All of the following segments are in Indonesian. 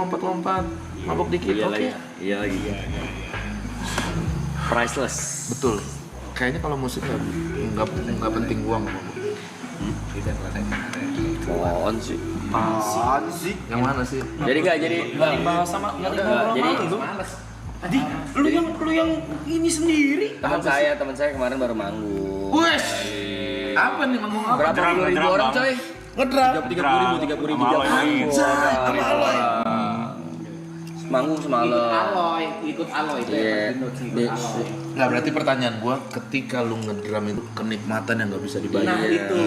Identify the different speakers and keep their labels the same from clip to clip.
Speaker 1: lompat-lompat, mabok dikit, oke.
Speaker 2: Iya lagi. Priceless.
Speaker 1: Betul. Kayaknya kalau musik nggak penting uang mabok.
Speaker 2: Apaan sih?
Speaker 3: Apaan sih?
Speaker 1: Yang mana sih?
Speaker 2: Jadi
Speaker 4: Bahas sama
Speaker 2: jadi
Speaker 4: Adi, lu yang ini sendiri.
Speaker 2: teman saya kemarin baru manggung.
Speaker 1: Wes. Apa nih manggung apa?
Speaker 2: Berapa puluh ribu orang coy?
Speaker 1: Ngedram.
Speaker 2: 30 ribu manggung semalam.
Speaker 4: Ikut aloy itu.
Speaker 2: Iya.
Speaker 1: Nggak, berarti pertanyaan gua, ketika lu ngedram itu kenikmatan yang nggak bisa dibayar.
Speaker 4: Nah, itu.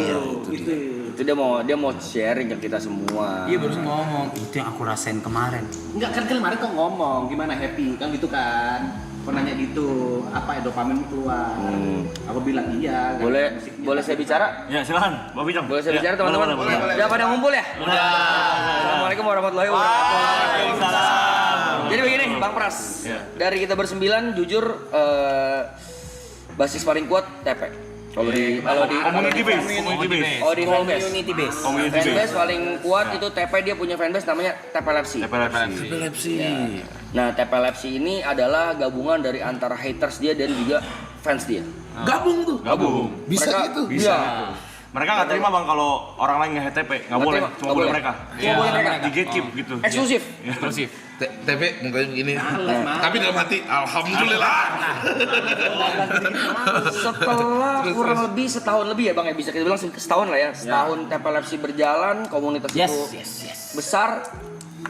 Speaker 2: Itu dia mau sharing ke kita semua.
Speaker 4: Iya baru ngomong, itu yang aku rasain kemarin.
Speaker 5: Enggak kan kemarin kok ngomong gimana happy kan gitu kan. Kok nanya gitu, apa ya dopamin keluar. Aku bilang iya.
Speaker 2: Boleh saya bicara?
Speaker 3: Ya silakan, Bapak Bijang.
Speaker 2: Boleh saya bicara teman-teman?
Speaker 3: Boleh.
Speaker 2: Udah pada ngumpul ya?
Speaker 3: Udah.
Speaker 2: Assalamualaikum warahmatullahi wabarakatuh.
Speaker 3: Waalaikumsalam.
Speaker 2: Jadi begini, Bang Pras.
Speaker 3: Ya.
Speaker 2: Dari kita bersembilan, jujur basis paling kuat TP. Kalau di
Speaker 3: Community base.
Speaker 2: Oh di fanbase.
Speaker 4: Community base.
Speaker 3: Community base.
Speaker 2: Fanbase paling kuat itu TP, dia punya fanbase namanya TP Lepsi.
Speaker 1: Epilepsi.
Speaker 2: Nah, TP Lepsi ini adalah gabungan dari antara haters dia dan juga fans dia.
Speaker 1: Gabung tuh.
Speaker 3: Gabung.
Speaker 1: Bisa
Speaker 2: Mereka-
Speaker 1: gitu.
Speaker 2: Iya.
Speaker 3: Mereka nggak terima bang kalau orang lain nge-HTP, nggak boleh,
Speaker 2: terima,
Speaker 3: cuma
Speaker 2: nggak
Speaker 3: boleh
Speaker 2: boleh.
Speaker 3: mereka.
Speaker 2: Cuma boleh mereka.
Speaker 3: Di gatekeep gitu.
Speaker 2: Eksklusif.
Speaker 3: Eksklusif.
Speaker 1: TP mukanya begini. Tapi dalam hati, alhamdulillah.
Speaker 2: Setelah kurang lebih setahun lebih ya Bang ya, bisa kita bilang setahun lah ya. Setahun TP Lepsi berjalan, komunitas itu besar.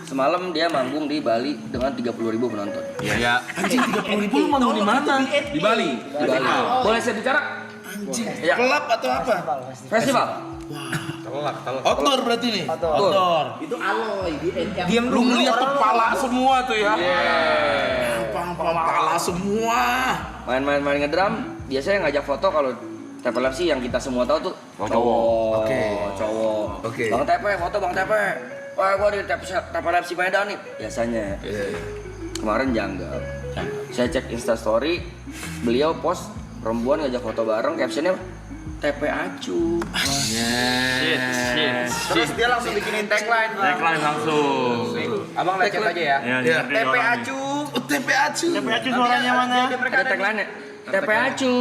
Speaker 2: Semalam dia manggung di Bali dengan 30.000 penonton.
Speaker 1: Iya. Anjing 30.000 lu manggung di mana? Di Bali.
Speaker 2: Di Bali. Boleh saya bicara?
Speaker 1: Anjing.
Speaker 2: Ya.
Speaker 1: Kelab atau apa?
Speaker 2: Festival.
Speaker 1: Outdoor berarti nih.
Speaker 2: Outdoor.
Speaker 5: Itu aloy yang
Speaker 4: Diam
Speaker 1: Lu ngeliat kepala semua tuh ya.
Speaker 2: Yeah.
Speaker 1: Kepala semua.
Speaker 2: Main ngedrum, biasanya ngajak foto kalau TP Lepsi yang kita semua tahu tuh cowok.
Speaker 1: Oke.
Speaker 2: Cowok.
Speaker 1: Oke.
Speaker 2: Bang TP, foto Bang TP. Wah, gua di TP Lepsi Medan nih. Biasanya. Kemarin janggal. Saya cek Insta story, beliau post perempuan ngajak foto bareng, captionnya TP Acu.
Speaker 5: terus dia langsung bikinin tagline.
Speaker 3: Tagline langsung.
Speaker 5: Abang lihat aja ya.
Speaker 3: Ya,
Speaker 5: TP Acu.
Speaker 1: TP Acu.
Speaker 3: TP Acu suaranya mana?
Speaker 2: Ada tagline-nya. TP Acu.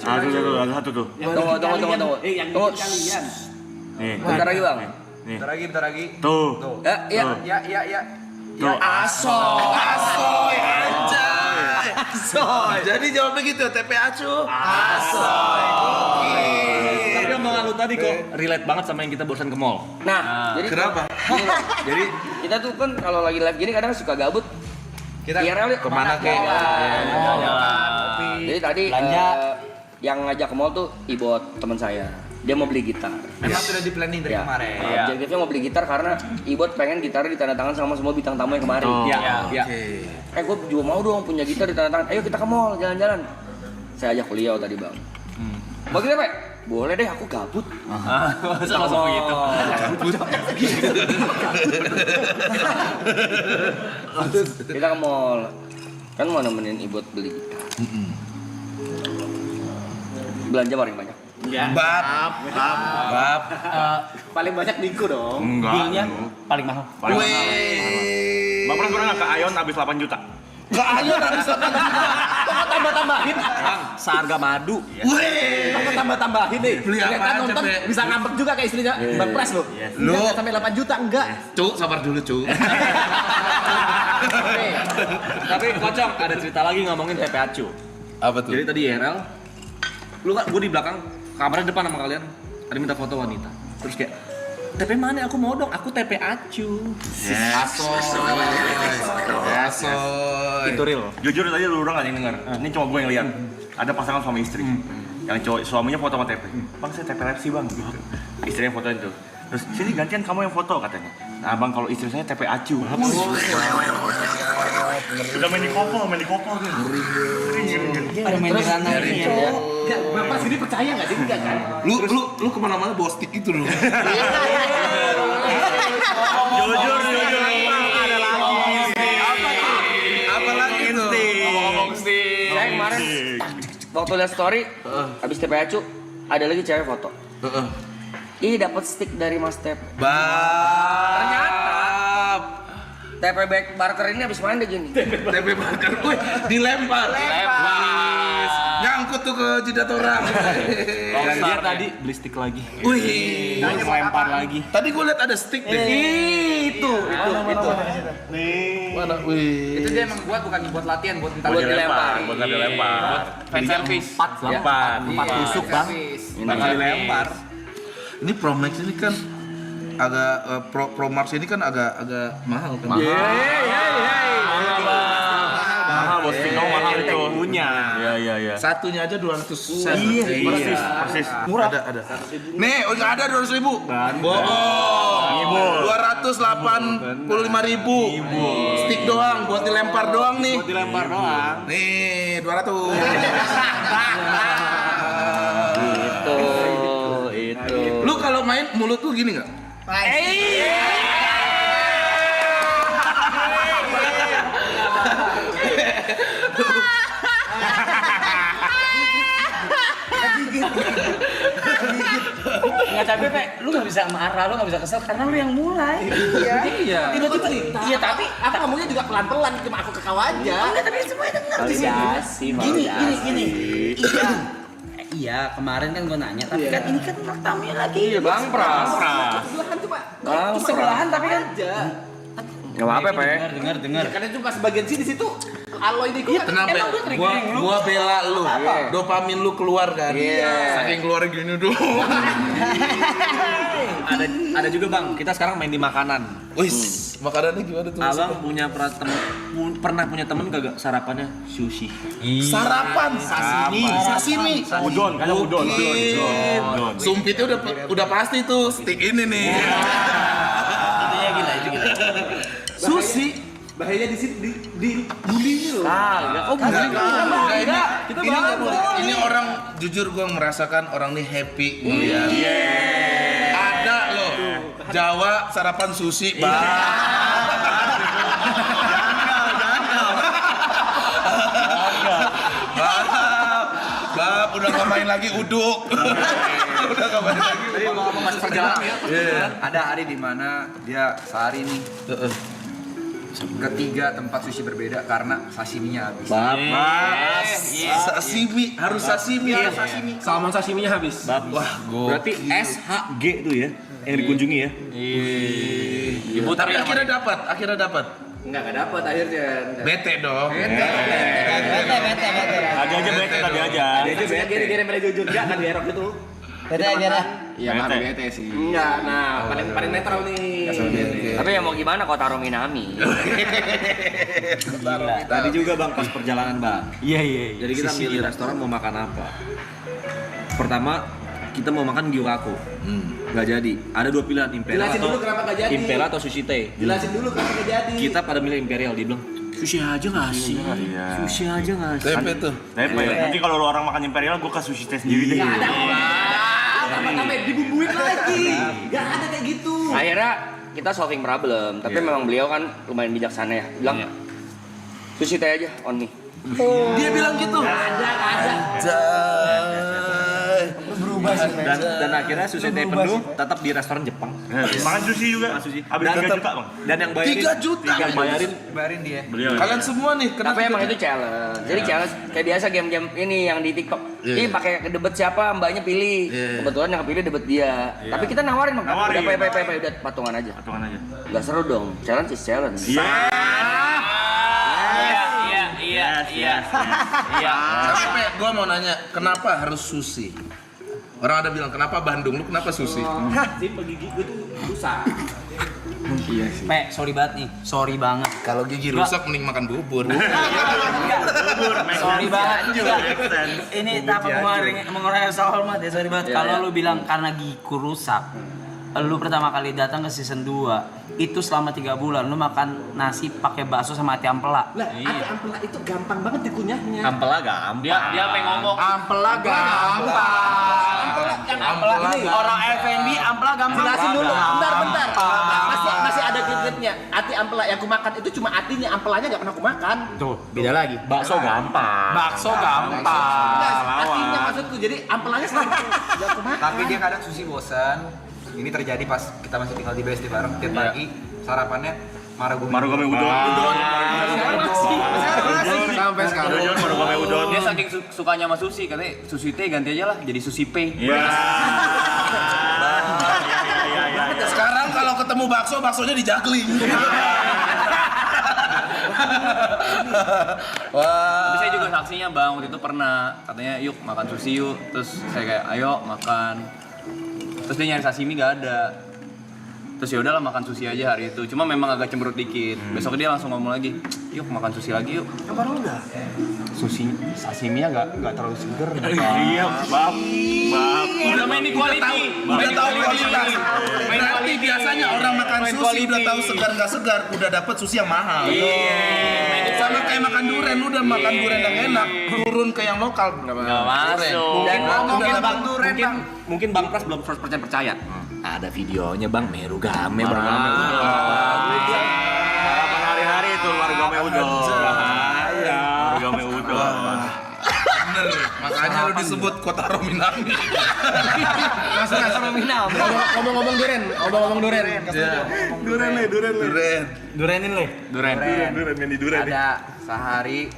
Speaker 3: Ada satu tuh.
Speaker 2: Tunggu.
Speaker 5: Yang
Speaker 2: Tunggu.
Speaker 5: bikin kalian.
Speaker 3: Nih.
Speaker 2: Bentar lagi, Bang.
Speaker 3: Nih.
Speaker 5: Bentar lagi.
Speaker 3: Tuh.
Speaker 2: Ya.
Speaker 5: Ya.
Speaker 3: Tuh.
Speaker 1: Asoy anjay. Asoy. Jadi jawabnya gitu, TP Acu. Asoy.
Speaker 6: Tapi omongan lu tadi kok relate banget sama yang kita barusan ke mall.
Speaker 2: Nah, jadi
Speaker 1: Kenapa?
Speaker 2: gini loh, jadi kita tuh kan kalau lagi live gini kadang suka gabut.
Speaker 5: Kita
Speaker 2: IRL yuk.
Speaker 1: Kemana kek?
Speaker 2: Jadi tadi yang ngajak ke mall tuh Ibot, teman saya. Dia mau beli gitar.
Speaker 5: Emang sudah di planning dari
Speaker 2: Ya.
Speaker 5: kemarin.
Speaker 2: Objektifnya mau beli gitar karena Ibot pengen gitarnya ditandatangan sama semua bintang tamu yang kemarin.
Speaker 6: Iya.
Speaker 2: Gue juga mau dong punya gitar ditandatangan. Ayo kita ke mall jalan-jalan. Saya ajak beliau tadi bang. Bagi apa? Boleh deh, aku gabut.
Speaker 6: Langsung begitu.
Speaker 2: Kita ke mall. Kan mau nemenin Ibot beli gitar. Belanja paling banyak.
Speaker 1: Bab.
Speaker 5: Paling banyak Niko dong.
Speaker 3: Enggak.
Speaker 6: Dealnya paling mahal.
Speaker 3: Bang Pras pernah nggak ke Ion habis 8 juta?
Speaker 1: Ayo habis 8 juta.
Speaker 4: Tambah-tambahin.
Speaker 6: Seharga madu.
Speaker 4: Tambah-tambahin nih.
Speaker 1: Beli apa
Speaker 4: Ternyata
Speaker 1: aja,
Speaker 4: nonton
Speaker 1: Be?
Speaker 4: bisa ngambek juga kayak istrinya Bang Pras loh.
Speaker 1: Lu.
Speaker 4: Enggak sampai 8 juta enggak.
Speaker 1: Cuk, sabar dulu, Cuk.
Speaker 6: Tapi kocok ada cerita lagi ngomongin TP Acu.
Speaker 1: Apa tuh?
Speaker 6: Jadi tadi IRL, lu kan gue di belakang, kamarnya depan sama kalian, ada minta foto wanita. Terus kayak, TP mana? Aku mau dong, aku TP Acu.
Speaker 1: Asoy.
Speaker 6: Itu real.
Speaker 3: Jujur tadi lu orang nggak yang denger. Ini cuma gue yang lihat. Ada pasangan suami istri. Yang cowok suaminya foto sama TP. Bang saya TP Lepsi bang. Gitu. Istrinya fotoin tuh. Terus sini gantian kamu yang foto katanya. Nah bang kalau istri saya TP Acu. Udah main di kopo tuh.
Speaker 4: Ada main di ranah ini ya.
Speaker 5: Enggak, Bapak sini percaya enggak sih? Enggak kan?
Speaker 1: Lu kemana-mana bawa stick itu lu.
Speaker 3: Jujur.
Speaker 1: Apa lagi tuh?
Speaker 3: Ngomong sih.
Speaker 2: Saya kemarin waktu lihat story, habis TP Acu, ada lagi cewek foto. Ih dapat stick dari Mas Tep.
Speaker 1: Bab.
Speaker 2: Ternyata TP back Barker ini habis main deh gini.
Speaker 1: TP Barker, wih, dilempar. Nyangkut tuh ke jidat orang.
Speaker 6: Dan dia tadi beli stick lagi.
Speaker 1: Wih,
Speaker 6: Lempar lagi.
Speaker 1: tadi gue liat ada stick deh.
Speaker 2: Itu.
Speaker 1: Mana? Wih.
Speaker 5: Itu dia emang bukan buat latihan, buat
Speaker 2: Buat dilempar.
Speaker 3: Buat dilempar.
Speaker 6: Fan service.
Speaker 3: 4
Speaker 6: tusuk bang.
Speaker 3: Bakal dilempar.
Speaker 1: Ini Pro Max ini kan agak Pro Mars ini kan agak mahal kan.
Speaker 3: Mahal bos, Vino mahal itu.
Speaker 6: Punya.
Speaker 3: Iya.
Speaker 1: Satunya aja 200 sen.
Speaker 3: Persis.
Speaker 1: Ada. Nih, nggak ada 200.000. Bohong. 285.000. Stick doang, buat dilempar doang nih.
Speaker 6: Dilempar doang.
Speaker 1: Nih, 200.
Speaker 2: Itu.
Speaker 1: Lu kalau main mulut lu gini nggak?
Speaker 4: Nggak capek, Pe. Lu nggak bisa marah, lu nggak bisa kesel karena lu yang mulai. Iya. Tiba-tiba
Speaker 5: Iya, tapi aku ngomongnya juga pelan-pelan, cuma aku ke kau aja.
Speaker 4: enggak, tapi semuanya denger di sini. Gini. Iya, kemarin kan gua nanya, tapi kan ini kan tamunya lagi.
Speaker 2: Iya, Bang Pras.
Speaker 5: Sebelahan cuma
Speaker 4: Sebelahan tapi kan
Speaker 2: Enggak apa-apa, Pe.
Speaker 4: dengar.
Speaker 5: karena cuma sebagian sini situ aloy di gua.
Speaker 1: Kenapa?
Speaker 4: Emang gua triggering lu?
Speaker 1: Gua bela lu. Dopamin lu keluar kan.
Speaker 2: Iya.
Speaker 1: Saking keluar gini dong.
Speaker 6: Ada juga bang, kita sekarang main di makanan.
Speaker 1: Wis, makanannya gimana tuh?
Speaker 6: Abang pernah punya temen kagak sarapannya sushi.
Speaker 1: Sarapan sashimi.
Speaker 3: Udon, kan udon.
Speaker 1: Sumpitnya udah pasti tuh stick ini nih.
Speaker 5: Sushi bahayanya di sini di bulinya loh.
Speaker 1: Ini orang jujur gua merasakan orang nih happy ngeliat. Ada loh Jawa sarapan sushi, Bang. Bang, udah gak main lagi uduk. Udah gak main lagi.
Speaker 5: Tadi ngomong pas perjalanan ya, ada hari di mana dia sehari nih ketiga tempat sushi berbeda karena sashiminya habis.
Speaker 1: Sashimi, harus sashimi.
Speaker 6: Salmon sashiminya habis.
Speaker 1: Wah,
Speaker 3: Berarti SHG tuh ya yang dikunjungi ya.
Speaker 1: Tapi akhirnya dapat.
Speaker 5: Enggak dapat akhirnya.
Speaker 1: Bete dong.
Speaker 3: Tadi aja bete tadi aja.
Speaker 5: Dia kira mereka jujur enggak kan dierok itu.
Speaker 4: Bete aja.
Speaker 5: Iya, bete sih. Enggak, nah paling netral nih.
Speaker 2: Tapi ya mau gimana kau taruh Minami?
Speaker 6: Tadi juga bang pas perjalanan bang.
Speaker 4: Iya.
Speaker 6: Jadi kita milih restoran mau makan apa. Pertama kita mau makan gyuraku. Nggak jadi. Ada dua pilihan, Imperial
Speaker 5: Jelasin dulu kenapa nggak jadi.
Speaker 6: Imperial atau Sushi Tei.
Speaker 5: Jelasin dulu kenapa nggak jadi.
Speaker 6: Kita pada milih Imperial, dia bilang sushi aja nggak sih? Sushi aja nggak sih?
Speaker 1: Tempe tuh.
Speaker 3: Tempe ya. Nanti kalau lu orang makan Imperial, gua ke sushi teh sendiri deh.
Speaker 5: Tambah dibumbuin lagi. Enggak ada kayak gitu.
Speaker 2: Akhirnya kita solving problem, tapi memang beliau kan lumayan bijaksana ya. Bilang sushi teh aja on me.
Speaker 1: Dia bilang gitu.
Speaker 6: Dan akhirnya sushi teh penuh, tetap di restoran Jepang.
Speaker 3: Makan sushi juga. Habis 3 juta, Bang.
Speaker 6: Dan yang bayarin
Speaker 1: 3 juta.
Speaker 6: yang
Speaker 5: Bayarin dia.
Speaker 3: Beliau.
Speaker 1: Kalian semua nih,
Speaker 2: Tapi emang itu challenge. Jadi challenge kayak biasa game-game ini yang di TikTok. Ini pakai debat siapa, mbaknya pilih. Kebetulan yang kepilih debat dia. Tapi kita nawarin Bang.
Speaker 3: Nawarin.
Speaker 2: Udah patungan aja.
Speaker 3: Patungan aja.
Speaker 2: Gak seru dong. Challenge is challenge.
Speaker 3: Iya.
Speaker 1: Tapi gua mau nanya, kenapa harus sushi? Orang ada bilang, kenapa Bandung? Lu kenapa sushi?
Speaker 5: Simpel gigi gue tuh rusak.
Speaker 4: Pe, sorry banget nih. Sorry banget.
Speaker 1: Kalau gigi rusak mending makan bubur.
Speaker 4: Sorry banget juga. Ini tanpa mengurangi rasa hormat ya, sorry banget. Kalau lu bilang karena gigiku rusak, lu pertama kali datang ke season 2 itu selama 3 bulan lu makan nasi pakai bakso sama ati ampela.
Speaker 5: Lah, ati ampela itu gampang banget dikunyahnya.
Speaker 6: Ampela gampang.
Speaker 4: Dia pengen ngomong
Speaker 1: Ampela
Speaker 4: ampela ini orang FNB ampela gampang.
Speaker 5: Jelasin dulu. Bentar. Masih ada grade-nya. Ati ampela yang aku makan itu cuma atinya, ampelanya enggak pernah aku makan.
Speaker 4: Tuh, beda lagi.
Speaker 6: Bakso gampang.
Speaker 4: Bakso gampang.
Speaker 5: Atinya maksudku. Jadi ampelanya selalu enggak aku makan.
Speaker 7: Tapi dia kadang sushi bosan. Ini terjadi pas kita masih tinggal di BSD bareng tiap pagi sarapannya
Speaker 3: Marugame udon.
Speaker 1: Sampai sekarang.
Speaker 3: Marugame udon.
Speaker 4: Dia saking sukanya sama sushi, katanya sushi teh ganti aja lah jadi sushi pay.
Speaker 3: Iya.
Speaker 1: Sekarang kalau ketemu bakso, baksonya dijagling. Wah.
Speaker 4: Tapi saya juga saksinya bang, waktu itu pernah katanya yuk makan sushi yuk, terus saya kayak ayo makan, terus dia nyari sashimi gak ada, terus ya udahlah makan sushi aja hari itu, cuma memang agak cemberut dikit. Besok dia langsung ngomong lagi, yuk makan sushi lagi yuk. Baru udah. Sashiminya nggak terlalu seger.
Speaker 3: Iya, bab.
Speaker 4: Udah main di quality.
Speaker 1: Udah tahu kualitas. Berarti biasanya orang makan sushi udah tahu segar nggak segar, udah dapet sushi yang mahal. Sama kayak makan durian, udah makan durian yang enak, turun ke yang lokal berapa?
Speaker 4: Nggak masuk.
Speaker 6: Mungkin Bang Pras belum 100% percaya. Ada videonya Bang Merugame Bang.
Speaker 3: Sarapan hari-hari itu Marugame udon. Marugame udon.
Speaker 1: Bener, makanya lu disebut kota Rominami.
Speaker 5: Ngomong-ngomong duren.
Speaker 1: Duren.
Speaker 3: Duren yang di duren nih.
Speaker 7: Ada sehari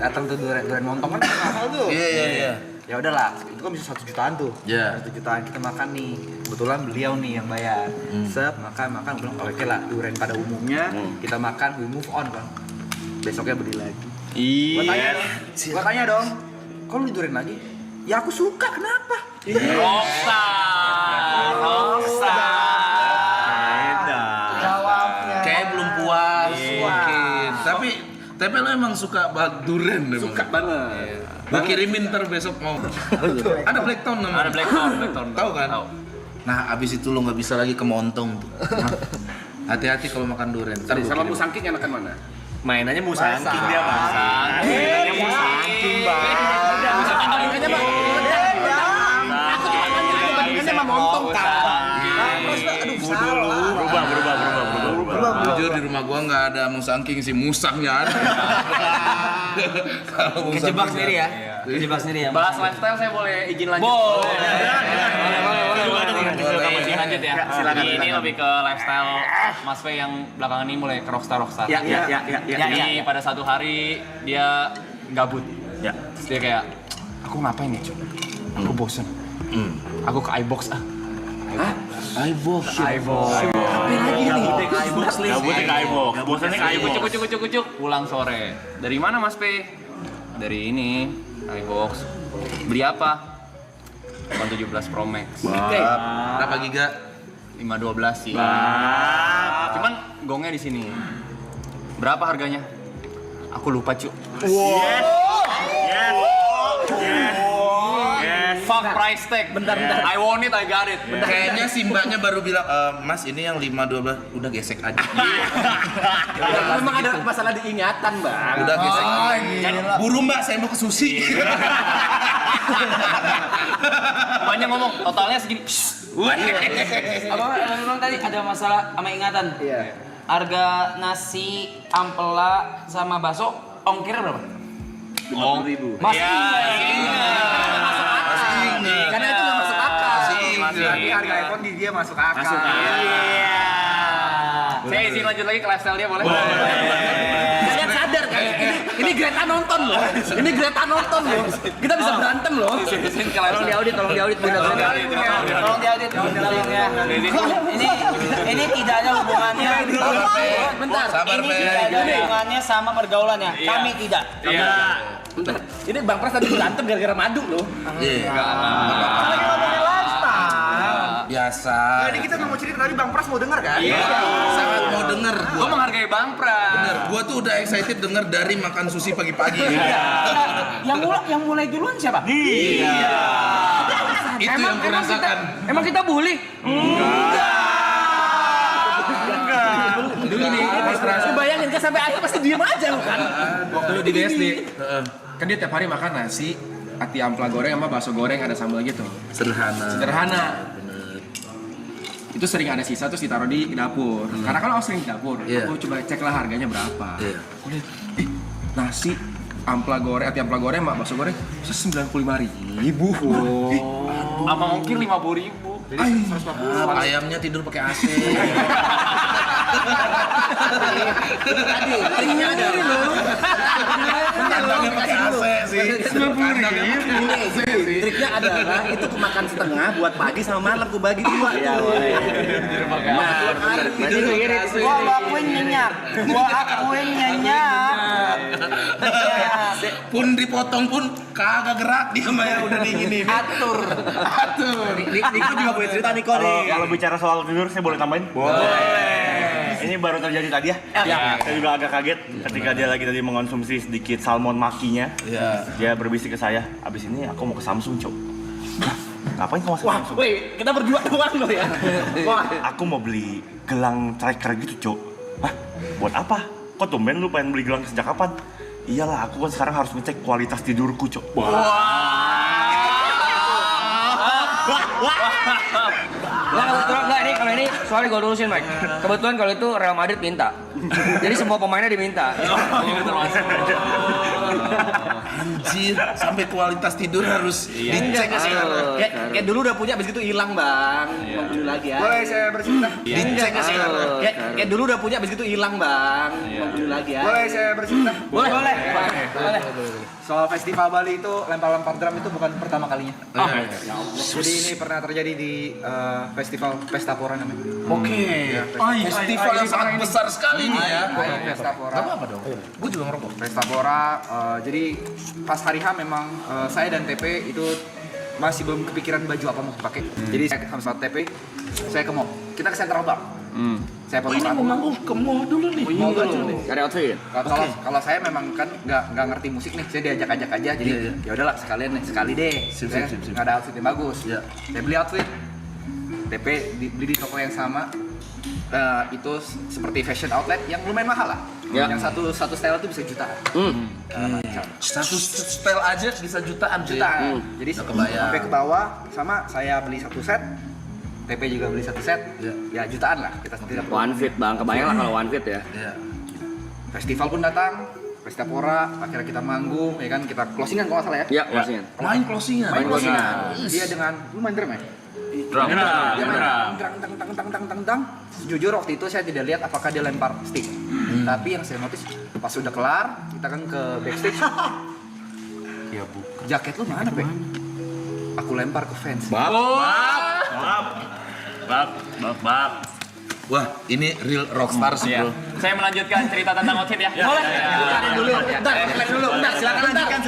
Speaker 7: datang tuh duren montong kan mahal tuh.
Speaker 1: Iya.
Speaker 7: Ya udahlah, itu kan bisa 1 jutaan tuh.
Speaker 1: Iya.
Speaker 7: 1 jutaan kita makan nih. Kebetulan beliau nih yang bayar. Sep, makan, bilang oke lah, duren pada umumnya kita makan, we move on kan. Besoknya beli lagi. Gua tanya dong, kok lu duren lagi? Ya aku suka, kenapa?
Speaker 1: Kayak belum puas mungkin. Tapi lo emang suka banget duren deh.
Speaker 2: Suka banget.
Speaker 1: Gua kirimin ntar besok mau. Ada Blacktown namanya.
Speaker 4: Ada Blacktown.
Speaker 1: Tahu kan?
Speaker 4: Tahu.
Speaker 1: Nah, abis itu lo nggak bisa lagi ke Montong tuh. Hati-hati kalau makan duren. Ntar gua
Speaker 2: Sama
Speaker 1: kirim.
Speaker 2: musangking enakan mana?
Speaker 3: Mainannya musangking dia, Bang.
Speaker 4: Mainannya
Speaker 3: musangking, Bang.
Speaker 2: Bandingannya mah bandingannya mah montong kan.
Speaker 3: Berubah.
Speaker 1: Jujur di rumah gua nggak ada musangking sih, musangnya ada. Kalau musang
Speaker 4: Kejebak
Speaker 1: nggak
Speaker 4: sendiri ya. Kejebak sendiri ya. Bahas lifestyle saya boleh izin lanjut. Boleh. Izin lanjut ya. Ini lebih ke lifestyle Mas Fe yang belakangan ini mulai ke rockstar.
Speaker 3: Ya.
Speaker 4: Jadi pada satu hari dia gabut.
Speaker 3: Ya.
Speaker 4: Terus dia kayak, aku ngapain ya cuy? Aku bosen. Aku ke iBox ah.
Speaker 1: iBox.
Speaker 3: Gabutnya ke iBox. Bosannya ke iBox.
Speaker 4: Kucuk. Pulang sore. Dari mana Mas Pe? Dari ini, iBox. Beli apa? iPhone 17 Pro Max.
Speaker 1: Berapa giga?
Speaker 4: 512 sih. Cuman gongnya di sini. Berapa harganya? Aku lupa, Cuk. Fuck price tag. Bentar. I want it, I got it.
Speaker 1: Kayaknya si mbaknya baru bilang, Mas ini yang 512 udah gesek aja.
Speaker 2: Memang ada masalah diingatan, Bang.
Speaker 1: Udah gesek. Buru mbak, saya mau ke sushi.
Speaker 4: Banyak ngomong, totalnya segini.
Speaker 8: Apa memang tadi ada masalah sama ingatan?
Speaker 2: Iya.
Speaker 8: Harga nasi, ampela sama bakso ongkir berapa?
Speaker 2: 50.000.
Speaker 8: Masih
Speaker 2: Karena itu nggak masuk akal.
Speaker 7: Tapi harga iPhone di dia masuk akal.
Speaker 4: Saya izin lanjut lagi ke lifestyle dia boleh?
Speaker 2: Kalian sadar kan? Ini Greta nonton loh. Kita bisa berantem loh.
Speaker 8: tolong diaudit bener. Tolong diaudit ya. Ini tidak ada hubungannya.
Speaker 2: Bentar.
Speaker 1: Sabar,
Speaker 8: Ini
Speaker 1: Pe.
Speaker 8: tidak ada hubungannya sama pergaulannya. Kami tidak.
Speaker 2: Bentar. Ini Bang Pras tadi berantem gara-gara madu loh.
Speaker 1: Iya.
Speaker 7: Lagi ngomongin lifestyle.
Speaker 1: Biasa.
Speaker 7: Jadi kita mau cerita tadi Bang Pras mau denger kan?
Speaker 1: Sangat mau denger
Speaker 4: Gue
Speaker 1: gua.
Speaker 4: menghargai Bang Pras.
Speaker 1: Bener, gua tuh udah excited denger dari makan sushi pagi-pagi.
Speaker 8: Yang mulai duluan siapa?
Speaker 1: Itu yang kurasakan.
Speaker 8: Emang kita bully?
Speaker 1: Dulu nih, Mas Pras.
Speaker 2: Lu bayangin kan sampai akhir pasti diem aja lu kan.
Speaker 9: Waktu di BSD, kan dia tiap hari makan nasi, ati ampela goreng sama bakso goreng ada sambal gitu. Sederhana. Itu sering ada sisa terus ditaruh di dapur. Karena kalau aku sering di dapur,
Speaker 1: Iya.
Speaker 9: aku coba cek lah harganya berapa.
Speaker 1: Iya.
Speaker 9: Aku lihat, nasi ampela goreng, ati ampela goreng sama bakso goreng 95.000.
Speaker 4: Sama ongkir 50.000.
Speaker 1: Ayamnya tidur pakai AC.
Speaker 5: Tadi, triknya ada.
Speaker 1: Kandangnya pakai AC sih.
Speaker 5: Triknya adalah itu aku makan setengah buat pagi sama malam aku bagi dua. Iya,
Speaker 4: Gua akuin nyenyak.
Speaker 1: Pun dipotong pun kagak gerak dia mah ya udah digini.
Speaker 8: Atur.
Speaker 5: Niko juga punya cerita Niko nih.
Speaker 3: Kalau bicara soal tidur, saya boleh tambahin? Ini baru terjadi tadi ya. Saya juga agak kaget ketika dia lagi tadi mengonsumsi sedikit salmon makinya. Dia berbisik ke saya, abis ini aku mau ke Samsung, Cok. Ngapain kamu masuk Samsung?
Speaker 5: Wih, kita berdua doang loh ya.
Speaker 3: Aku mau beli gelang tracker gitu, Cok. Hah? Buat apa? Kok tumben lu pengen beli gelang sejak kapan? Iyalah, aku kan sekarang harus ngecek kualitas tidurku, Cok.
Speaker 2: Enggak, kalau ini soalnya gue lurusin, Mike. Kebetulan kalau itu Real Madrid minta. Jadi semua pemainnya diminta.
Speaker 1: Anjir, sampai kualitas tidur harus dicek sih.
Speaker 5: Kayak dulu udah punya, abis itu hilang bang. Mau beli lagi ya.
Speaker 7: Boleh saya bercerita?
Speaker 1: Dicek sih.
Speaker 5: Kayak dulu udah punya, abis itu hilang bang. Mau beli lagi ya.
Speaker 7: Boleh saya bercerita?
Speaker 5: Boleh.
Speaker 7: Soal festival Bali itu lempar-lempar drum itu bukan pertama kalinya. Jadi ini pernah terjadi di festival Pestapora namanya.
Speaker 1: Festival yang sangat besar sekali nih ya.
Speaker 7: Pestapora.
Speaker 1: Apa dong? Gue juga ngerokok.
Speaker 7: Pestapora. Jadi pas hari H memang saya dan TP itu masih belum kepikiran baju apa mau dipakai. Jadi saya sama TP, saya ke mall. Kita ke Central Bank. Saya
Speaker 1: Oh ini mau manggung ke mall dulu nih.
Speaker 7: Mall dulu nih.
Speaker 2: Cari outfit.
Speaker 7: Kalau saya memang kan nggak ngerti musik nih, saya diajak-ajak aja. Jadi ya udahlah sekalian nih, sekali deh.
Speaker 1: Sip.
Speaker 7: Nggak ada outfit yang bagus. Saya beli outfit. TP beli di toko yang sama. Itu seperti fashion outlet yang lumayan mahal lah. Yang satu style itu bisa jutaan.
Speaker 1: Satu style aja bisa jutaan.
Speaker 7: Jadi sampai ke bawah sama saya beli satu set. TP juga beli satu set. Ya jutaan lah kita tidak perlu.
Speaker 2: One fit bang, kebayang lah kalau one fit ya.
Speaker 7: Festival pun datang. Pestapora, akhirnya kita manggung, ya kan kita closingan kalau nggak salah ya.
Speaker 2: Iya, closingan.
Speaker 1: Main closingan.
Speaker 7: Dia dengan lu main drum ya?
Speaker 8: Drum.
Speaker 7: Dia main tang. Jujur waktu itu saya tidak lihat apakah dia lempar stick. Tapi yang saya notice pas sudah kelar, kita kan ke backstage. Ya bu, jaket lu mana Be? Aku lempar ke fans.
Speaker 3: Bab.
Speaker 1: Wah, ini real rockstar sih, Bro.
Speaker 8: Saya melanjutkan cerita tentang outfit ya.
Speaker 5: Boleh. Bentar, silakan lanjutkan.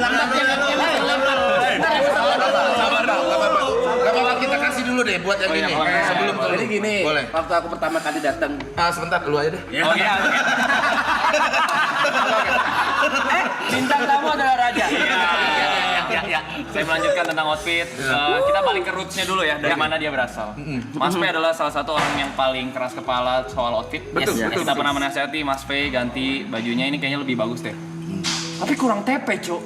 Speaker 1: Sabar dong, enggak apa-apa. Kita kasih dulu deh buat yang ini. Sebelum ke lu.
Speaker 5: Jadi gini,
Speaker 1: Boleh.
Speaker 5: waktu aku pertama kali datang,
Speaker 1: Sebentar, lu aja deh.
Speaker 8: Oke.
Speaker 4: Bintang tamu adalah raja.
Speaker 8: Ya. Saya melanjutkan tentang outfit. Kita balik ke rootsnya dulu ya, dari mana dia berasal. Mas P adalah salah satu orang yang paling keras kepala soal outfit.
Speaker 4: Betul.
Speaker 8: Kita pernah menasihati Mas P ganti bajunya ini kayaknya lebih bagus deh. Tapi kurang tepe, Cok.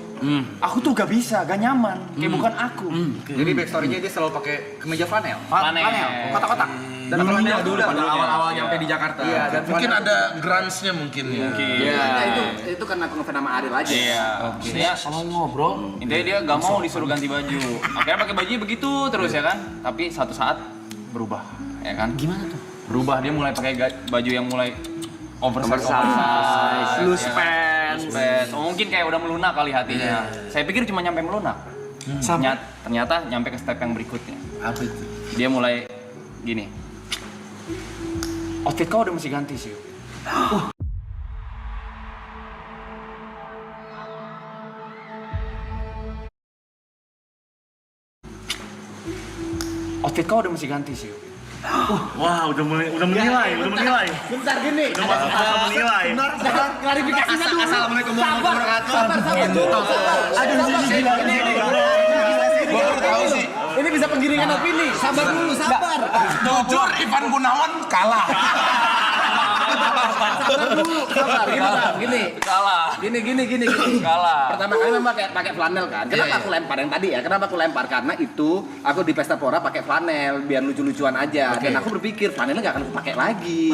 Speaker 8: Aku tuh gak bisa, gak nyaman. Kayak bukan aku.
Speaker 7: Jadi backstory-nya dia selalu pakai kemeja flanel.
Speaker 4: Kotak-kotak.
Speaker 7: Dan flanel dulu
Speaker 9: pada awal-awal nyampe di Jakarta.
Speaker 7: Iya, dan
Speaker 1: Mungkin ada grunge-nya mungkin ya.
Speaker 5: nah, itu karena aku ngefans sama Ariel aja.
Speaker 8: Iya. Intinya ngobrol. Intinya dia gak mau disuruh ganti baju. Akhirnya pakai bajunya begitu terus ya kan. Tapi satu saat berubah, ya kan? Gimana tuh? Berubah, dia mulai pakai baju yang mulai oversize, loose pants. Oh, mungkin kayak udah melunak kali hatinya. Saya pikir cuma nyampe melunak. Ternyata nyampe ke step yang berikutnya.
Speaker 1: Apa itu?
Speaker 8: Dia mulai gini. Outfit kau udah mesti ganti sih. Outfit kau udah mesti ganti sih.
Speaker 3: Wah, udah menilai.
Speaker 5: Bentar gini.
Speaker 3: Udah masuk masa menilai.
Speaker 5: Klarifikasinya dulu.
Speaker 1: Assalamualaikum warahmatullahi wabarakatuh. Gua baru tahu sih.
Speaker 5: Ini bisa penggiringan opini. Sabar dulu, sabar.
Speaker 1: Jujur Ivan Gunawan kalah.
Speaker 5: Gini.
Speaker 8: Kalah.
Speaker 5: Gini.
Speaker 8: Kalah.
Speaker 5: Pertama kali memang pakai flanel kan. Kenapa aku lempar yang tadi ya? Kenapa aku lempar? Karena itu aku di Pestapora pakai flanel biar lucu-lucuan aja. Dan aku berpikir flanelnya nggak akan aku pakai lagi.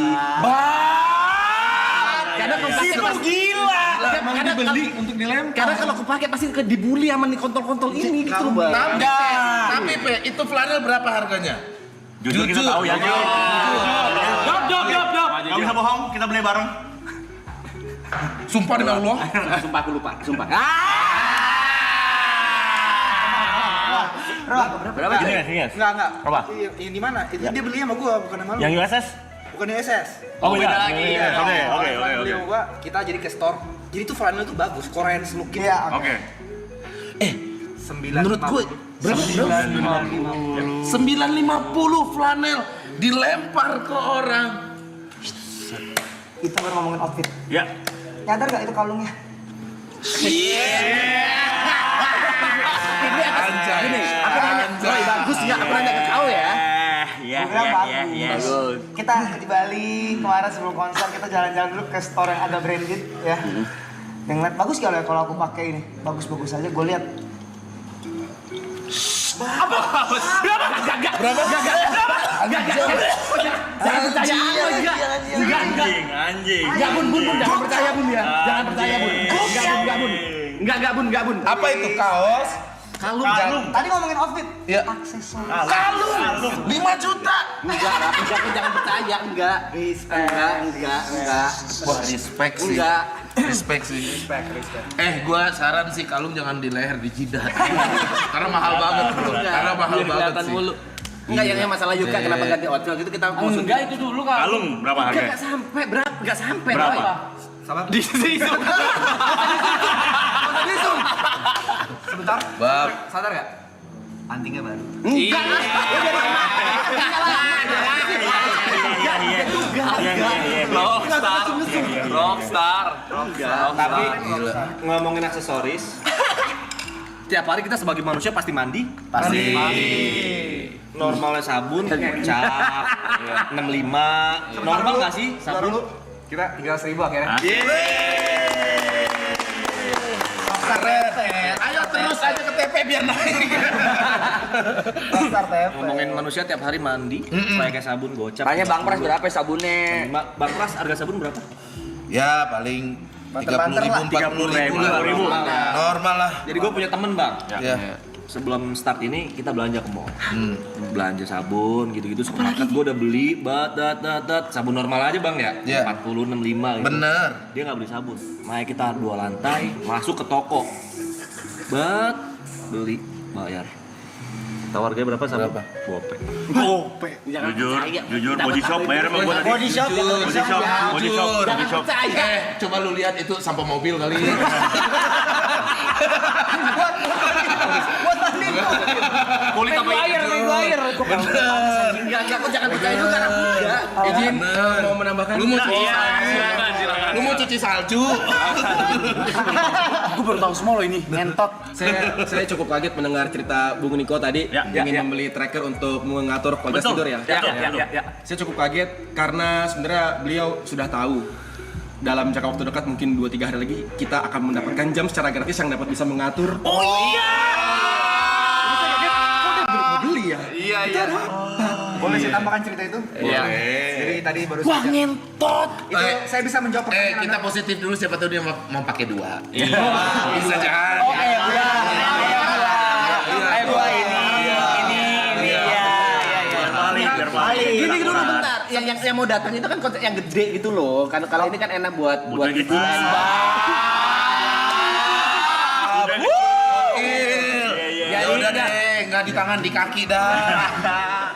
Speaker 5: Karena kalau pakai gila. Karena dibeli untuk dilempar. Karena kalau aku pakai pasti dibully sama nih kontol-kontol ini gitu, Bang.
Speaker 1: Tapi Pe, itu flanel berapa harganya?
Speaker 3: Jujur kita tahu ya. Gak bisa bohong, kita beli bareng.
Speaker 1: Sumpah demi Allah.
Speaker 5: Sumpah aku lupa, sumpah.
Speaker 2: Berapa?
Speaker 3: Sini.
Speaker 7: Enggak.
Speaker 3: Berapa?
Speaker 7: Yang di mana? Itu dia beli sama gua, bukan sama lu.
Speaker 3: Yang USS?
Speaker 7: Bukan yang SS.
Speaker 3: Oh, beda lagi. Oke.
Speaker 7: Beli sama gua, kita jadi ke store. Jadi tuh flanel tuh bagus, Korean looking. Iya,
Speaker 3: Oke.
Speaker 1: Menurut gue berapa? 950 flanel dilempar ke orang.
Speaker 10: Itu baru ngomongin outfit.
Speaker 3: Ya.
Speaker 10: Nyadar gak itu kalungnya?
Speaker 5: Ini atas gini, aku nanya, Roy bagus nggak? Aku nanya ke kau ya.
Speaker 3: Iya.
Speaker 10: Gua bilang bagus. Kita di Bali kemarin sebelum konser kita jalan-jalan dulu ke store yang agak branded ya. Yang lihat bagus kalau ya kalau aku pakai ini. Bagus-bagus aja gue lihat.
Speaker 3: Anjing.
Speaker 5: Enggak bun, jangan percaya bun ya. Jangan percaya bun. Enggak bun.
Speaker 1: Apa itu kaos?
Speaker 5: Kalung.
Speaker 10: Tadi ngomongin outfit.
Speaker 1: Iya.
Speaker 10: Aksesoris.
Speaker 1: Kalung 5 juta.
Speaker 5: Jangan percaya, enggak.
Speaker 1: Wah, respect sih.
Speaker 5: Enggak.
Speaker 1: Respect sih. Gua saran sih kalung jangan di leher, di jidat. Karena mahal banget, bro. Karena mahal banget sih.
Speaker 5: Enggak, yang masalah Yuka kenapa ganti outfit itu kita mau
Speaker 4: Enggak itu dulu kan.
Speaker 3: Kalung berapa harganya?
Speaker 5: Enggak sampai berapa? Enggak sampai,
Speaker 3: Berapa?
Speaker 5: Roy.
Speaker 7: Sama
Speaker 5: Di sini.
Speaker 7: sebentar.
Speaker 1: Bab,
Speaker 7: Sadar gak? Antingnya baru.
Speaker 5: Enggak.
Speaker 8: Rockstar.
Speaker 6: Tapi ngomongin aksesoris, tiap hari kita sebagai manusia pasti mandi.
Speaker 4: Pasti.
Speaker 6: Normalnya sabun, cap, 65. Normal nggak sih sabun?
Speaker 7: Kita tinggal 1000 akhirnya.
Speaker 1: keren. Ayo terus aja ke TP biar naik.
Speaker 6: Ngomongin manusia tiap hari mandi, pakai sabun gocap.
Speaker 2: Tanya Bang Pras berapa sabunnya?
Speaker 6: Bang Pras harga sabun berapa?
Speaker 1: Ya paling 30.000, 40.000 lah. Normal lah.
Speaker 6: Jadi gue punya temen bang.
Speaker 1: Ya.
Speaker 6: Sebelum start ini kita belanja ke mall, belanja sabun gitu-gitu. Supermarket gue udah beli, sabun normal aja bang ya,
Speaker 1: Iya.
Speaker 6: 40, 65 gitu.
Speaker 1: Bener.
Speaker 6: Dia nggak beli sabun, makanya kita 2 lantai, masuk ke toko, beli, bayar. Tahu harganya berapa sabun?
Speaker 1: Berapa?
Speaker 6: Gope.
Speaker 3: Jujur, body shop bayar sama gua tadi. Body shop.
Speaker 1: Coba lu lihat itu sampah mobil kali.
Speaker 8: Kulit apa air?
Speaker 1: Bener.
Speaker 5: Enggak, kok jangan percaya itu karena enggak.
Speaker 1: Izin mau menambahkan. Lu mau cuci salju? Lu mau cuci salju?
Speaker 4: Gue baru tahu semua lo ini, ngentot.
Speaker 9: Saya cukup kaget mendengar cerita Bung Niko tadi ingin membeli tracker untuk mengatur kualitas tidur ya. Saya cukup kaget karena sebenarnya beliau sudah tahu dalam jangka waktu dekat mungkin 2-3 hari lagi kita akan mendapatkan jam secara gratis yang dapat bisa mengatur.
Speaker 3: Oh iya.
Speaker 9: Beli ya?
Speaker 8: Iya.
Speaker 7: Boleh saya tambahkan cerita itu?
Speaker 8: Iya.
Speaker 7: Jadi tadi baru
Speaker 10: Wah
Speaker 7: saja.
Speaker 10: ngentot.
Speaker 7: Itu saya bisa menjawab pertanyaan
Speaker 1: Kita
Speaker 7: Anda.
Speaker 1: positif dulu, siapa tahu dia mau pakai 2. Bisa jangan.
Speaker 10: Oh kayak gua.
Speaker 4: Kayak gua ini
Speaker 3: Biar balik.
Speaker 5: Gini dulu bentar. Yang mau datang itu kan konsep yang gede gitu loh. Kan kalau ini kan enak buat
Speaker 3: gitu.
Speaker 1: Ya udah deh, nggak di tangan, di kaki dah.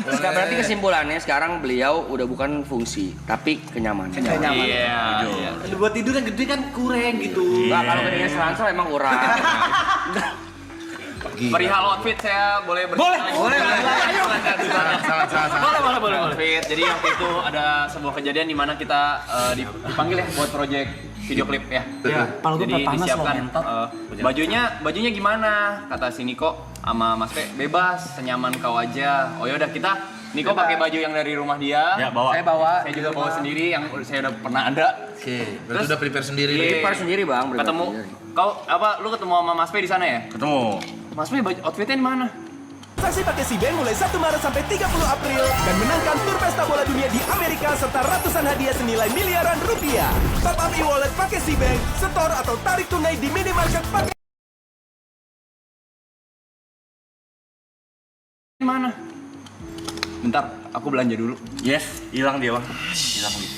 Speaker 2: Sekarang berarti kesimpulannya sekarang beliau udah bukan fungsi, tapi kenyamanan.
Speaker 8: Iya.
Speaker 5: buat tidur yang gede kan kurang gitu.
Speaker 2: Nah, kalau gedenya selangsung emang kurang.
Speaker 8: Perihal outfit saya boleh bertanya? Boleh. Boleh. Outfit. Jadi waktu itu ada sebuah kejadian di mana kita dipanggil ya buat project video klip ya.
Speaker 10: Kalau gua
Speaker 8: Jadi
Speaker 10: panas loh,
Speaker 8: disiapkan
Speaker 10: ngentot.
Speaker 8: bajunya gimana? Kata si Niko sama Mas Pe, bebas, senyaman kau aja. Oh yaudah kita Niko pakai baju yang dari rumah dia.
Speaker 3: Ya, bawa.
Speaker 8: Saya bawa. Saya juga bawa sendiri yang saya udah pernah ada.
Speaker 1: Oke, berarti udah prepare sendiri.
Speaker 8: Iya.
Speaker 2: Prepare sendiri bang. prepare
Speaker 8: Ketemu
Speaker 2: sendiri.
Speaker 8: kau lu ketemu sama Mas Pe di sana ya?
Speaker 3: Ketemu.
Speaker 8: Mas Pe outfitnya di mana?
Speaker 11: Saksi pakai C-Bank mulai 1 Maret sampai 30 April dan menangkan tur pesta bola dunia di Amerika serta ratusan hadiah senilai miliaran rupiah. Top up e-wallet pakai C-Bank, setor atau tarik tunai di minimarket pakai
Speaker 8: Di mana? bentar, aku belanja dulu.
Speaker 3: Yes, hilang dia bang. Hilang dia.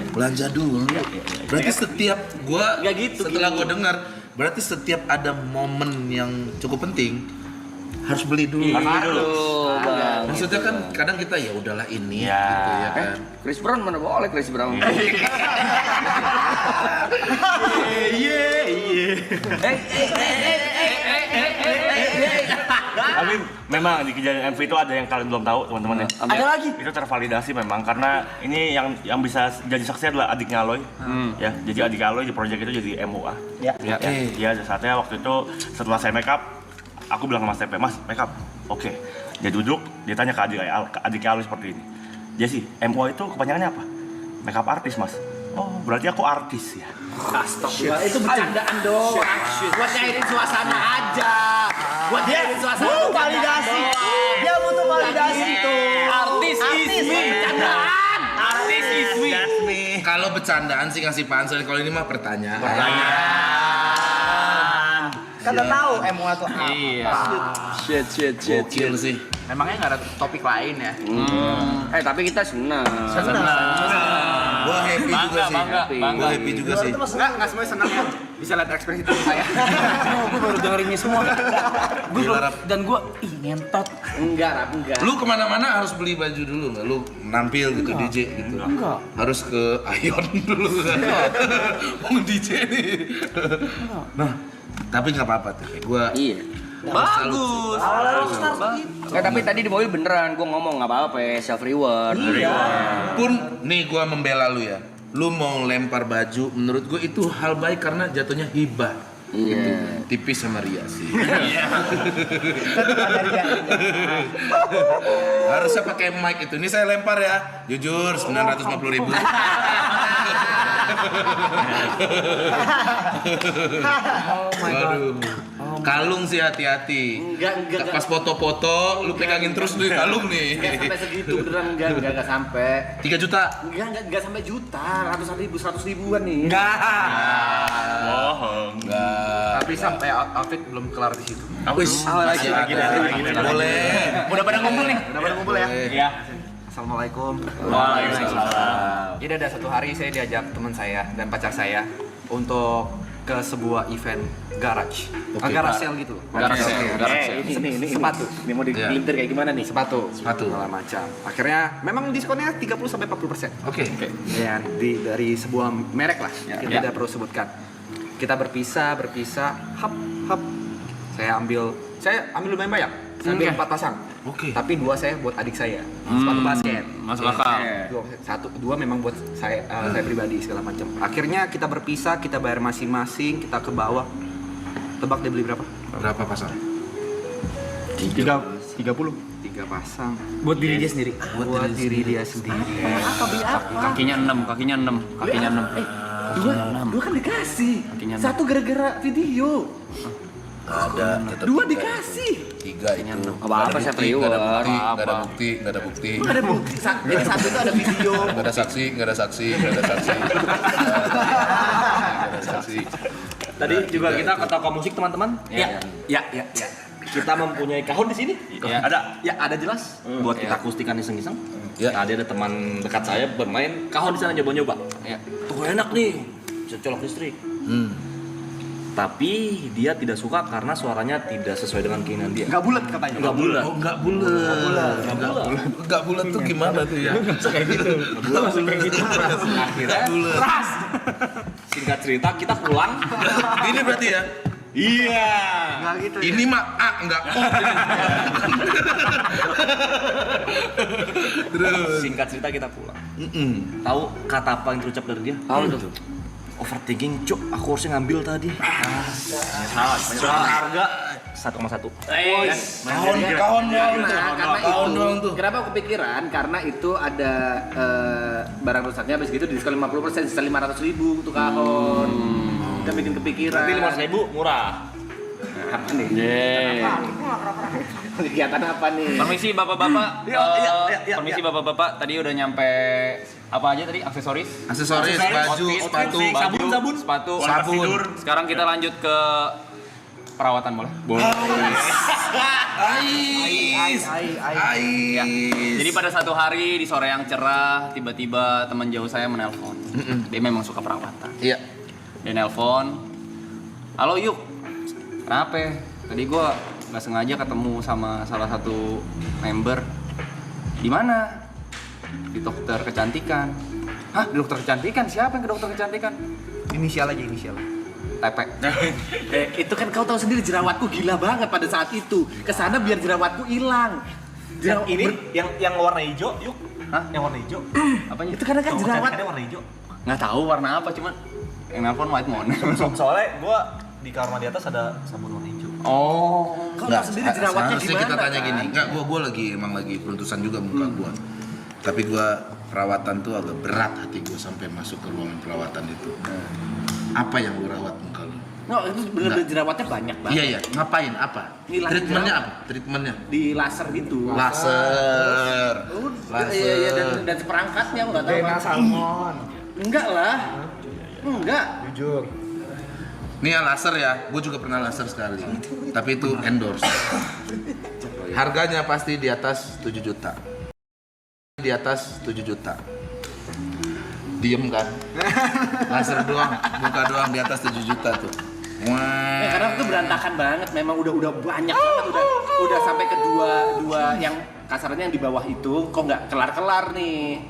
Speaker 1: Belanja dulu. Berarti setiap gua
Speaker 2: Nggak gitu,
Speaker 1: setelah
Speaker 2: gini.
Speaker 1: gua dengar, berarti setiap ada momen yang cukup penting harus beli dulu.
Speaker 2: Aduh, Bang.
Speaker 1: Maksudnya kan kadang kita ya udahlah ini
Speaker 3: Ya.
Speaker 1: gitu ya kan.
Speaker 2: Chris Brown mana boleh Chris Brown.
Speaker 3: Tapi memang di kejadian MV itu ada yang kalian belum tahu teman-teman ya.
Speaker 2: Ada lagi?
Speaker 3: Itu tervalidasi memang karena ini yang bisa jadi saksi adalah adiknya Aloy. Ya, jadi adik Aloy di project itu jadi MUA.
Speaker 10: Ya.
Speaker 3: Dia ada saatnya waktu itu setelah saya make up, aku bilang ke Mas TP, "Mas, make up." Oke. Dia duduk, dia tanya ke adiknya Aloy seperti ini. Jesse, MUA itu kepanjangannya apa? Make up artis, Mas. Oh, berarti aku artis ya.
Speaker 5: Astagfirullah, itu bercandaan doang. Buat nyairin suasana aja. Buat nyairin suasana.
Speaker 10: Validasi. Dia butuh validasi tuh.
Speaker 8: Artis is me.
Speaker 5: Bercandaan.
Speaker 8: Artis is me.
Speaker 1: Kalau bercandaan sih ngasih pansel, kalau ini mah pertanyaan.
Speaker 10: Kata tahu MUA tuh apa.
Speaker 8: Iya.
Speaker 1: Gokil sih.
Speaker 5: Memangnya nggak ada topik lain ya?
Speaker 2: Tapi kita senang.
Speaker 1: Gua happy juga sih.
Speaker 8: Bangga.
Speaker 1: Gua happy juga sih.
Speaker 5: Nggak semuanya senang kok. Bisa lihat ekspresi tubuh saya.
Speaker 4: Gue baru dengerin ini semua.
Speaker 1: Gila, Rap.
Speaker 4: Dan gue ngentot.
Speaker 5: Enggak, Rap, enggak.
Speaker 1: Lu kemana-mana harus beli baju dulu nggak? Lu nampil gitu DJ gitu?
Speaker 4: Enggak.
Speaker 1: Harus ke Ion dulu kan? Mau DJ nih. Nah, tapi nggak apa-apa tuh. Gua
Speaker 2: Iya.
Speaker 8: Bagus.
Speaker 2: Tapi tadi di mobil beneran, gue ngomong nggak apa-apa ya, self reward.
Speaker 1: pun nih gua membela lu ya. Lu mau lempar baju, menurut gua itu hal baik karena jatuhnya hibah.
Speaker 2: Iya.
Speaker 1: Tipis sama Ria sih. Harusnya pakai mic itu. Ini saya lempar ya. Jujur 950.000. Waduh. Kalung sih hati-hati.
Speaker 5: Enggak.
Speaker 1: Pas foto-foto lu pegangin terus tuh kalung nih.
Speaker 5: Enggak sampai segitu beneran, enggak sampai.
Speaker 1: 3 juta.
Speaker 5: Enggak sampai juta, ratusan ribu, 100 ribuan nih.
Speaker 3: Bohong.
Speaker 9: Tapi sampai outfit belum kelar di situ.
Speaker 1: Lagi. Boleh.
Speaker 5: Udah pada ngumpul nih.
Speaker 9: Udah pada ngumpul ya?
Speaker 8: Iya.
Speaker 9: Assalamualaikum.
Speaker 8: Waalaikumsalam.
Speaker 9: Jadi ada satu hari saya diajak teman saya dan pacar saya untuk ke sebuah event garage. Garage sale gitu.
Speaker 8: Garage sale.
Speaker 5: Ini
Speaker 9: Sepatu.
Speaker 5: Ini mau digelintir kayak gimana nih?
Speaker 9: Sepatu.
Speaker 1: Sepatu.
Speaker 9: Segala macam. Akhirnya memang diskonnya 30-40%.
Speaker 1: Oke.
Speaker 9: Ya, dari sebuah merek lah. Kita
Speaker 8: Ya.
Speaker 9: tidak perlu sebutkan. Kita berpisah, hap. Saya ambil lumayan banyak. Saya ambil 4 pasang.
Speaker 1: Oke.
Speaker 9: Tapi 2 saya buat adik saya. Sepatu basket.
Speaker 8: Masuk akal.
Speaker 9: Dua memang buat saya pribadi segala macam. Akhirnya kita berpisah, kita bayar masing-masing, kita ke bawah. Tebak dia beli berapa?
Speaker 1: Berapa pasang?
Speaker 9: 30 pasang.
Speaker 4: Buat diri dia sendiri.
Speaker 9: Buat diri dia sendiri.
Speaker 8: Kakinya 6.
Speaker 5: Dua kan dikasih.
Speaker 8: Kakinya
Speaker 5: Satu gara-gara video.
Speaker 1: Ada. Tetap
Speaker 5: 2
Speaker 1: tiga
Speaker 5: dikasih.
Speaker 1: itu. 3 itu.
Speaker 2: Apa-apa, saya
Speaker 1: Nggak ada
Speaker 2: priwar.
Speaker 1: bukti. Nggak ada bukti. Nggak ada bukti.
Speaker 5: Ada bukti. Jadi satu itu ada video.
Speaker 1: Nggak ada saksi. Nggak ada saksi. Nggak ada saksi. Nggak ada saksi.
Speaker 6: Tadi juga kita ke toko musik teman-teman.
Speaker 8: Iya.
Speaker 6: Ya. Kita mempunyai kahon di sini.
Speaker 8: Iya.
Speaker 6: Ada jelas. Buat kita akustikan iseng-iseng.
Speaker 1: Ya.
Speaker 6: Tadi ada teman dekat saya bermain kahon di sana nyoba-nyoba.
Speaker 8: Iya.
Speaker 6: Tuh enak nih. Bisa colok listrik. Tapi dia tidak suka karena suaranya tidak sesuai dengan keinginan dia.
Speaker 9: Enggak bulat katanya.
Speaker 6: Enggak bulat.
Speaker 1: Oh, nggak bulat. Nggak bulat tuh gimana tuh ya?
Speaker 6: Kayak gitu. Akhirnya keras. Singkat cerita kita pulang.
Speaker 1: Ini berarti ya?
Speaker 6: Iya.
Speaker 9: Enggak gitu.
Speaker 1: Ini mah A, nggak O. Terus.
Speaker 6: Singkat cerita kita pulang. Tahu kata apa yang terucap dari dia?
Speaker 2: Apa tuh?
Speaker 6: Overthinking, cuk. Aku harusnya ngambil tadi. Soal harga 1,1.
Speaker 1: Kahon doang tuh.
Speaker 5: Kenapa aku kepikiran? Karena itu ada barang rusaknya habis gitu diskon 50%, sisa 500.000 untuk kahon. Kita bikin kepikiran.
Speaker 6: Berarti 500.000 murah.
Speaker 5: Apa nih? Kegiatan apa nih?
Speaker 8: Permisi bapak-bapak. Permisi bapak-bapak. Tadi udah nyampe apa aja tadi? Aksesoris,
Speaker 1: Aksesoris, baju,
Speaker 8: outfit,
Speaker 1: sepatu,
Speaker 8: baju,
Speaker 6: sabun.
Speaker 8: sepatu,
Speaker 1: Sabun.
Speaker 8: Sekarang kita lanjut ke perawatan boleh? Ya. Jadi pada satu hari di sore yang cerah, tiba-tiba teman jauh saya menelpon. Dia memang suka perawatan.
Speaker 1: Iya.
Speaker 8: Dia nelpon, halo Yuk, kenapa? Tadi gua nggak sengaja ketemu sama salah satu member. Di mana? Di dokter kecantikan. Hah, di dokter kecantikan? Siapa yang ke dokter kecantikan?
Speaker 7: Inisial aja, inisial.
Speaker 8: Tepek.
Speaker 5: Itu kan kau tahu sendiri jerawatku gila banget pada saat itu. Kesana biar jerawatku hilang.
Speaker 7: Yang warna hijau, Yuk.
Speaker 8: Hah?
Speaker 7: Yang warna hijau.
Speaker 8: Apanya?
Speaker 5: Itu karena kan jerawat.
Speaker 7: warna hijau.
Speaker 8: Nggak tahu warna apa, cuman yang nelpon white moon.
Speaker 7: Soalnya gua di kamar mandi atas ada sabun warna hijau.
Speaker 8: Oh.
Speaker 5: Kau tahu sendiri jerawatnya
Speaker 1: Harusnya
Speaker 5: gimana
Speaker 1: kita tanya
Speaker 5: kan?
Speaker 1: gini. Enggak, gua emang lagi peruntusan juga muka gua. Tapi gua perawatan tuh agak berat hati gua sampai masuk ke ruangan perawatan itu. Apa yang lu rawat muka lu?
Speaker 5: No, itu bener-bener jerawatnya banyak banget.
Speaker 1: Iya iya, ngapain? Apa?
Speaker 5: Ngilangin
Speaker 1: Treatmentnya
Speaker 5: jerawat.
Speaker 1: apa? Treatmentnya?
Speaker 5: Di laser gitu.
Speaker 1: Laser.
Speaker 5: Iya, dan seperangkatnya enggak tahu.
Speaker 10: Dena salmon.
Speaker 5: Enggak lah. Enggak.
Speaker 10: Jujur.
Speaker 1: Nih ya laser ya, gue juga pernah laser sekali. Tapi itu endorse. Harganya pasti di atas 7 juta. Di atas 7 juta. Diem kan? Laser doang, muka doang di atas 7 juta tuh. Wah.
Speaker 5: Ya, karena itu berantakan banget, memang udah banyak banget, udah sampai ke dua yang kasarnya yang di bawah itu, kok nggak kelar nih.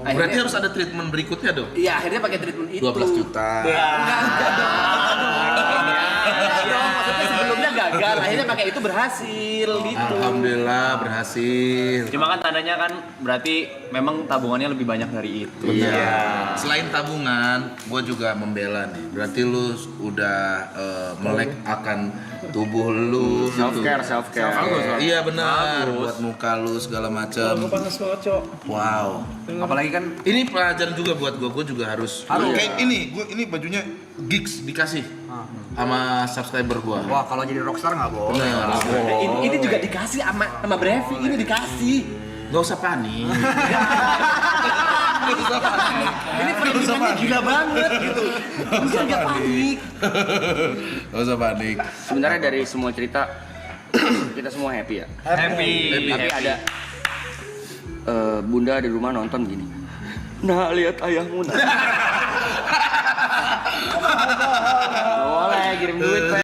Speaker 1: Berarti harus ada treatment berikutnya dong?
Speaker 5: Iya, akhirnya pakai treatment itu.
Speaker 1: 12 juta.
Speaker 5: Enggak dong. Maksudnya sebelumnya gagal, akhirnya pakai itu berhasil gitu.
Speaker 1: Alhamdulillah berhasil.
Speaker 8: Cuma kan tandanya kan berarti memang tabungannya lebih banyak dari itu.
Speaker 1: Iya. Selain tabungan, gue juga membela nih. Berarti lu udah melek akan tubuh lu.
Speaker 8: Self care.
Speaker 1: Iya benar. Buat muka lu segala macam. Wow.
Speaker 7: Apalagi kan
Speaker 1: Ini pelajaran juga buat gue juga harus. Kayak ini bajunya gigs dikasih sama subscriber gue.
Speaker 7: wah kalau jadi rockstar nggak boleh.
Speaker 5: Ini juga dikasih sama Brevi, ini dikasih.
Speaker 1: Gak usah panik.
Speaker 5: Ini perlindungannya gila banget gitu. Bisa nggak panik.
Speaker 1: Gak usah panik.
Speaker 2: Sebenarnya dari semua cerita kita semua happy ya.
Speaker 8: Happy.
Speaker 2: Tapi ada bunda di rumah nonton gini. Nah, lihat ayahmu. Nah. Boleh kirim duit, Pak.